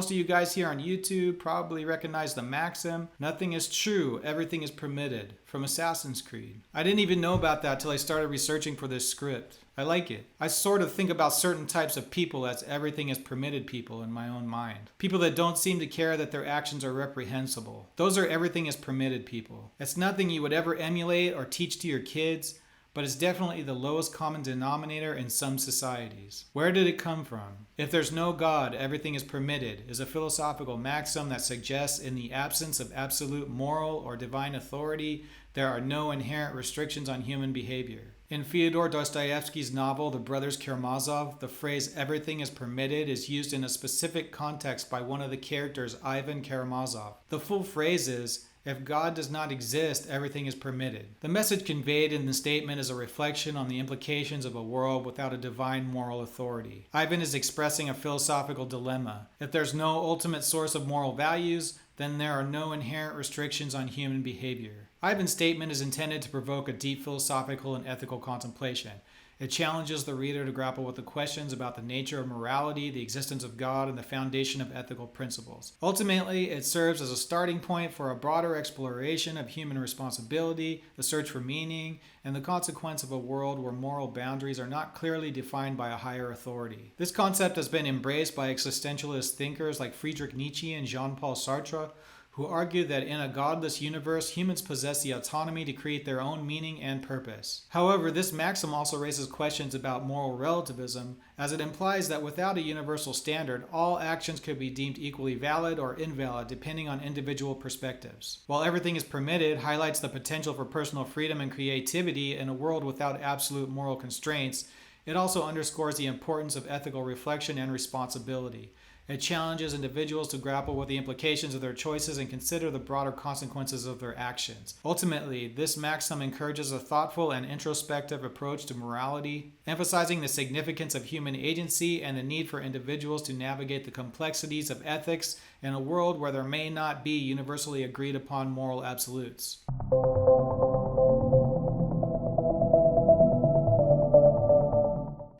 Most of you guys here on YouTube probably recognize the maxim, nothing is true, everything is permitted, from Assassin's Creed. I didn't even know about that till I started researching for this script. I like it. I sort of think about certain types of people as everything is permitted people in my own mind. People that don't seem to care that their actions are reprehensible. Those are everything is permitted people. It's nothing you would ever emulate or teach to your kids, but it's definitely the lowest common denominator in some societies. Where did it come from? If there's no God, everything is permitted is a philosophical maxim that suggests in the absence of absolute moral or divine authority, there are no inherent restrictions on human behavior. In Fyodor Dostoevsky's novel, The Brothers Karamazov, the phrase everything is permitted is used in a specific context by one of the characters, Ivan Karamazov. The full phrase is, if God does not exist, everything is permitted. The message conveyed in the statement is a reflection on the implications of a world without a divine moral authority. Ivan is expressing a philosophical dilemma. If there's no ultimate source of moral values, then there are no inherent restrictions on human behavior. Ivan's statement is intended to provoke a deep philosophical and ethical contemplation. It challenges the reader to grapple with the questions about the nature of morality, the existence of God, and the foundation of ethical principles. Ultimately, it serves as a starting point for a broader exploration of human responsibility, the search for meaning, and the consequence of a world where moral boundaries are not clearly defined by a higher authority. This concept has been embraced by existentialist thinkers like Friedrich Nietzsche and Jean-Paul Sartre, who argue that in a godless universe, humans possess the autonomy to create their own meaning and purpose. However, this maxim also raises questions about moral relativism, as it implies that without a universal standard, all actions could be deemed equally valid or invalid depending on individual perspectives. While everything is permitted highlights the potential for personal freedom and creativity in a world without absolute moral constraints, it also underscores the importance of ethical reflection and responsibility. It challenges individuals to grapple with the implications of their choices and consider the broader consequences of their actions. Ultimately, this maxim encourages a thoughtful and introspective approach to morality, emphasizing the significance of human agency and the need for individuals to navigate the complexities of ethics in a world where there may not be universally agreed upon moral absolutes.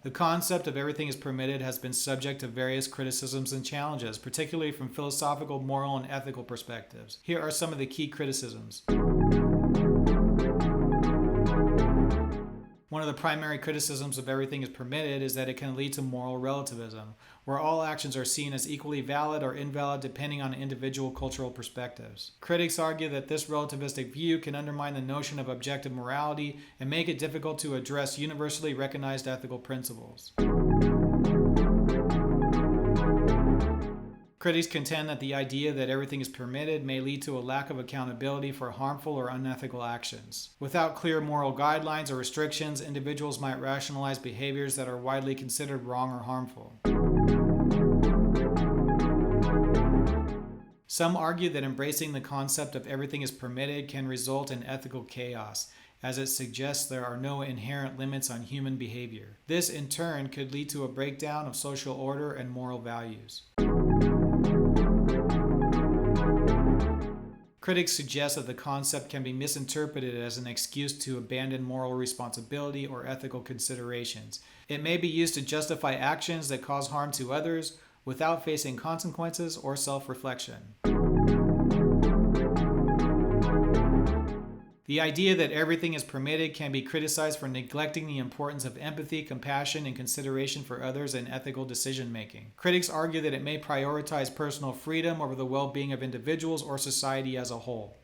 The concept of everything is permitted has been subject to various criticisms and challenges, particularly from philosophical, moral, and ethical perspectives. Here are some of the key criticisms. One of the primary criticisms of everything is permitted is that it can lead to moral relativism, where all actions are seen as equally valid or invalid depending on individual cultural perspectives. Critics argue that this relativistic view can undermine the notion of objective morality and make it difficult to address universally recognized ethical principles. Critics contend that the idea that everything is permitted may lead to a lack of accountability for harmful or unethical actions. Without clear moral guidelines or restrictions, individuals might rationalize behaviors that are widely considered wrong or harmful. Some argue that embracing the concept of everything is permitted can result in ethical chaos, as it suggests there are no inherent limits on human behavior. This, in turn, could lead to a breakdown of social order and moral values. Critics suggest that the concept can be misinterpreted as an excuse to abandon moral responsibility or ethical considerations. It may be used to justify actions that cause harm to others without facing consequences or self-reflection. The idea that everything is permitted can be criticized for neglecting the importance of empathy, compassion, and consideration for others in ethical decision-making. Critics argue that it may prioritize personal freedom over the well-being of individuals or society as a whole.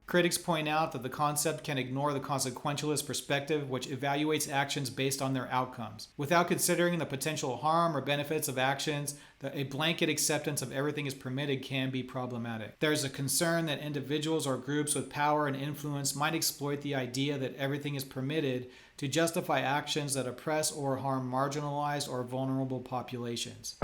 Critics point out that the concept can ignore the consequentialist perspective, which evaluates actions based on their outcomes. Without considering the potential harm or benefits of actions, a blanket acceptance of everything is permitted can be problematic. There is a concern that individuals or groups with power and influence might exploit the idea that everything is permitted to justify actions that oppress or harm marginalized or vulnerable populations.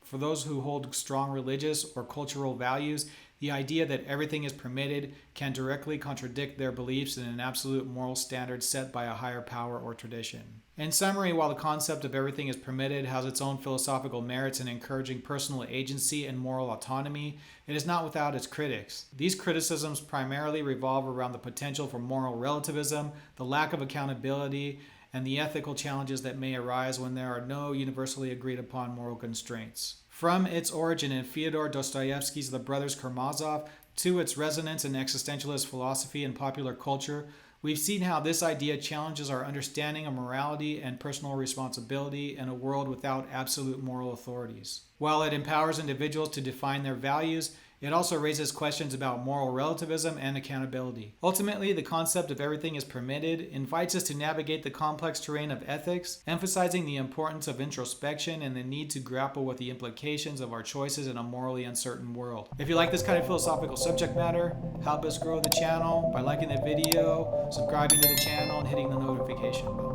For those who hold strong religious or cultural values, the idea that everything is permitted can directly contradict their beliefs in an absolute moral standard set by a higher power or tradition. In summary, while the concept of everything is permitted has its own philosophical merits in encouraging personal agency and moral autonomy, it is not without its critics. These criticisms primarily revolve around the potential for moral relativism, the lack of accountability, and the ethical challenges that may arise when there are no universally agreed upon moral constraints. From its origin in Fyodor Dostoevsky's The Brothers Karamazov to its resonance in existentialist philosophy and popular culture, we've seen how this idea challenges our understanding of morality and personal responsibility in a world without absolute moral authorities. While it empowers individuals to define their values, it also raises questions about moral relativism and accountability. Ultimately, the concept of everything is permitted invites us to navigate the complex terrain of ethics, emphasizing the importance of introspection and the need to grapple with the implications of our choices in a morally uncertain world. If you like this kind of philosophical subject matter, help us grow the channel by liking the video, subscribing to the channel, and hitting the notification bell.